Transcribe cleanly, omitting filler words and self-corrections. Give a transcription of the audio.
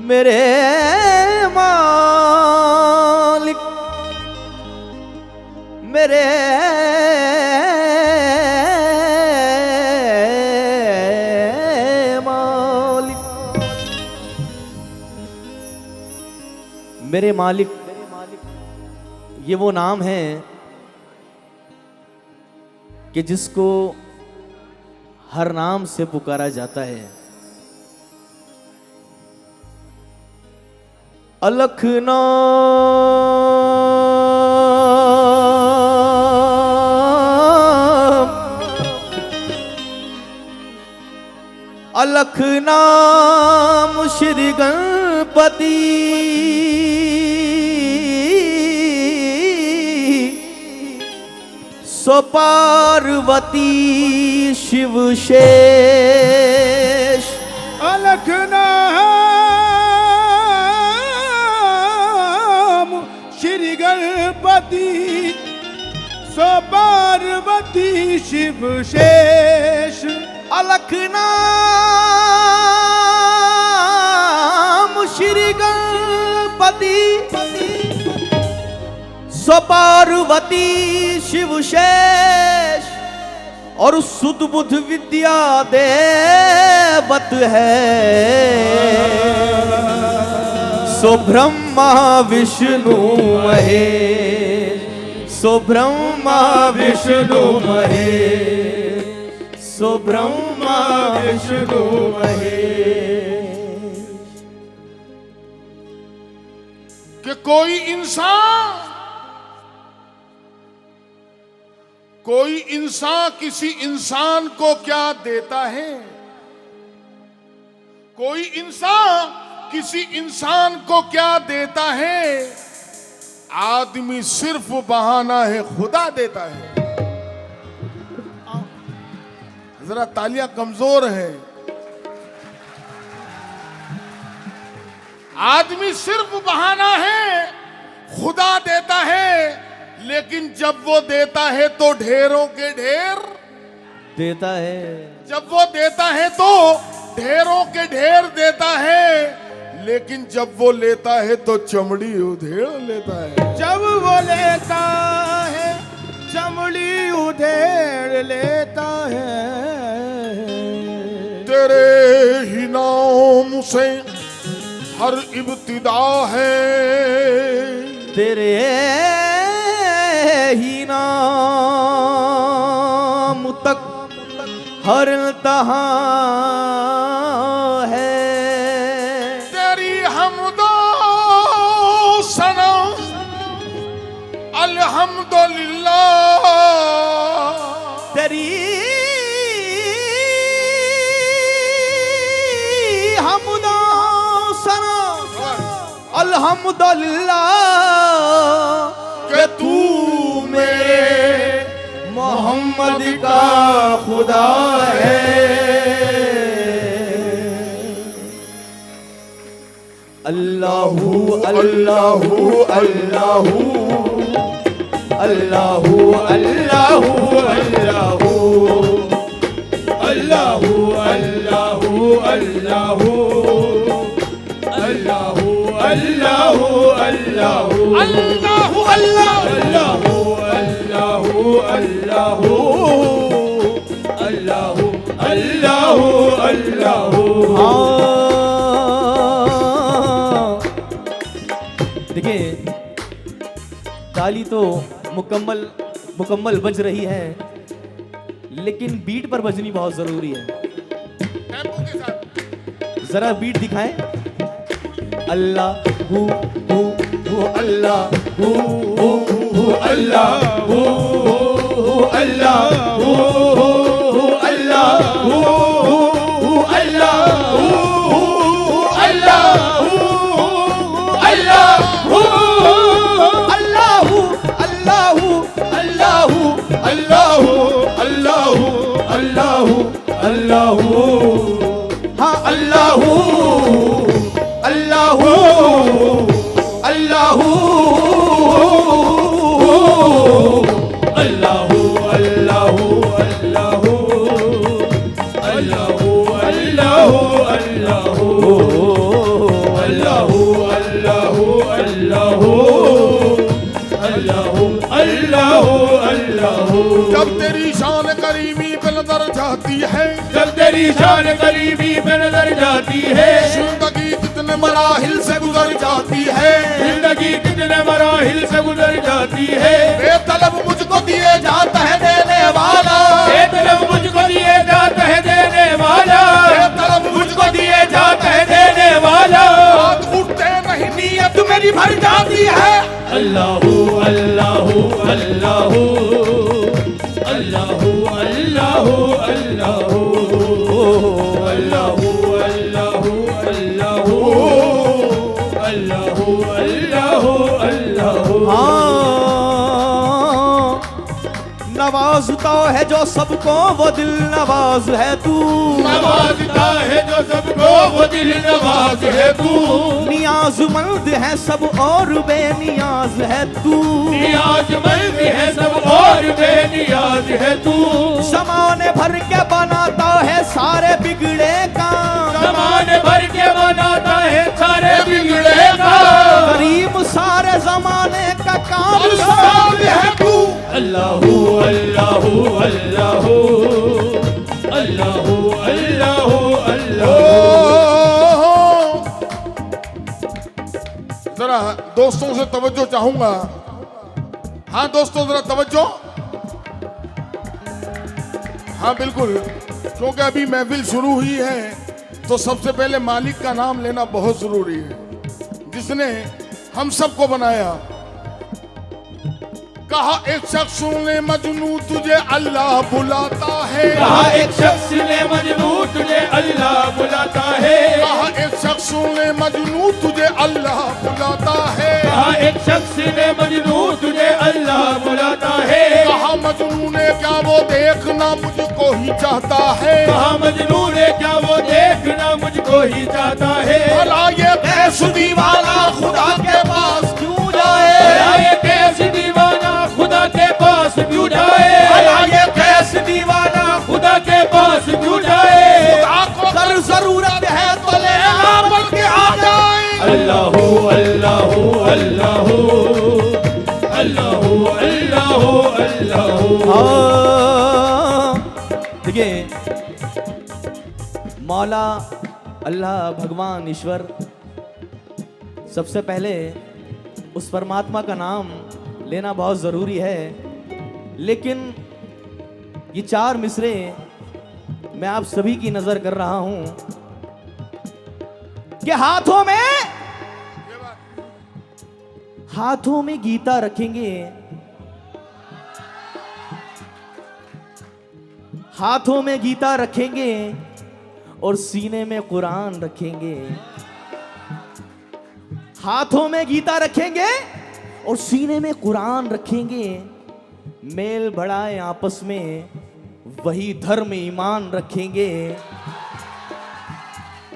मेरे मालिक मेरे मालिक मेरे मालिक, ये वो नाम है कि जिसको हर नाम से पुकारा जाता है। अलख नाम, अलख नाम श्री गणपति सो पार्वती शिव शेष। अलख नाम श्री गणपति सो पार्वती शिव शेष। अलख नाम श्री गणपति सो पार्वती शिव शेष और सुध बुध विद्या देवत है सो ब्रह्मा विष्णु महेश। सो ब्रह्मा विष्णु महेश। सो ब्रह्मा विष्णु महेश। कि कोई इंसान किसी इंसान को क्या देता है? कोई इंसान किसी इंसान को क्या देता है? आदमी सिर्फ बहाना है, खुदा देता है। जरा तालियां कमजोर है। आदमी सिर्फ बहाना है, खुदा देता है। लेकिन जब वो देता है तो ढेरों के ढेर देता है। जब वो देता है तो ढेरों के ढेर देता है। लेकिन जब वो लेता है तो चमड़ी उधेड़ लेता है। जब वो लेता है चमड़ी उधेड़ लेता है। तेरे ही नाम से हर इब्तिदा है। तेरे ही नाम तक हर इंतहा है। तेरी हमदो सना अल्हम्दुलिल्लाह। तेरी हमदो सना अल्हम्दुलिल्लाह कि तू मेरे मोहम्मद का खुदा है। अल्लाहू अल्लाहू अल्लाहू अल्लाहू अल्लाहू अल्लाहू अल्लाहू अल्लाहू अल्लाहू अल्लाहू अल्लाहू अल्लाहू अल्लाहु अल्लाह अल्लाहू अल्लाहू अल्लाहू अल्लाहू अल्लाहू अल्लाहू। देखिए ताली तो मुकम्मल बज रही है, लेकिन बीट पर बजनी बहुत जरूरी है। जरा बीट दिखाएं। अल्लाह हू हू हू अल्लाह अल्लाह जब तेरी शान करीमी पे नजर जाती है, जब तेरी शान करीबी पे नजर जाती है, जिंदगी कितने मराहिल से गुजर जाती है, जिंदगी कितने मराहिल से गुजर जाती है। बेतलब मुझको दिए जाता है देने वाला, बेतलब मुझको दिए जाता है देने वाला, बेतलब मुझको दिए जाता है देने वाला। हाथ उठते नहीं नीयत मेरी भर जाती है। अल्लाहू अल्लाहू अल्लाहू अल्लाहू अल्लाहू अल्लाहू अल्लाहू अल्लाहू अल्लाहू अल्लाहू अल्लाहू। हाँ, नवाजता है जो सबको वो दिल नवाज है तू, नवाजता है जो सबको वो दिल नवाज है तू, नियाजमंद है सब और बेनियाज है तू, नियाजमंद है सब और बेनियाज है तू, ज़माने भर के बनाता है सारे बिगड़े काम, ज़माने भर के बनाता है सारे बिगड़े का, करीम सारे जमाने का काम सामने है तू। अल्लाहू अल्लाहू अल्लाहू अल्लाहू अल्लाहू अल्लाहू। जरा दोस्तों से तवज्जो चाहूंगा। हाँ दोस्तों जरा तवज्जो। हाँ बिल्कुल, क्योंकि अभी महफिल शुरू हुई है तो सबसे पहले मालिक का नाम लेना बहुत जरूरी है, जिसने हम सबको बनाया। कहा एक शख्स ने मजनू तुझे अल्लाह बुलाता है, कहा एक शख्स ने मजनू तुझे अल्लाह बुलाता है, कहा एक शख्स ने मजनू तुझे अल्लाह बुलाता है, कहा एक शख्स ने मजनू तुझे अल्लाह बुलाता है, कहा मजनू ने क्या वो देखना मुझको ही चाहता है, कहा मजनू ने क्या वो देखना मुझको ही चाहता है। भला ये कैस दीवाना खुदा के पास क्यों जाए, भला ये कैस दीवाना खुदा के पास क्यों जाए, भला ये कैस दीवाना खुदा के पास क्यों जाए। खुदा को अगर जरूरत है तो ले आ बल्कि आ जाए। अल्लाहू अल्लाहू अल्लाहू अल्लाहू अल्लाहू अल्लाहू। देखिए, मौला अल्लाह भगवान ईश्वर, सबसे पहले उस परमात्मा का नाम लेना बहुत ज़रूरी है। लेकिन ये चार मिसरे मैं आप सभी की नज़र कर रहा हूं कि हाथों में गीता रखेंगे, हाथों में गीता रखेंगे और सीने में कुरान रखेंगे, हाथों में गीता रखेंगे और सीने में कुरान रखेंगे। मेल बढ़ाए आपस में, वही धर्म ईमान रखेंगे।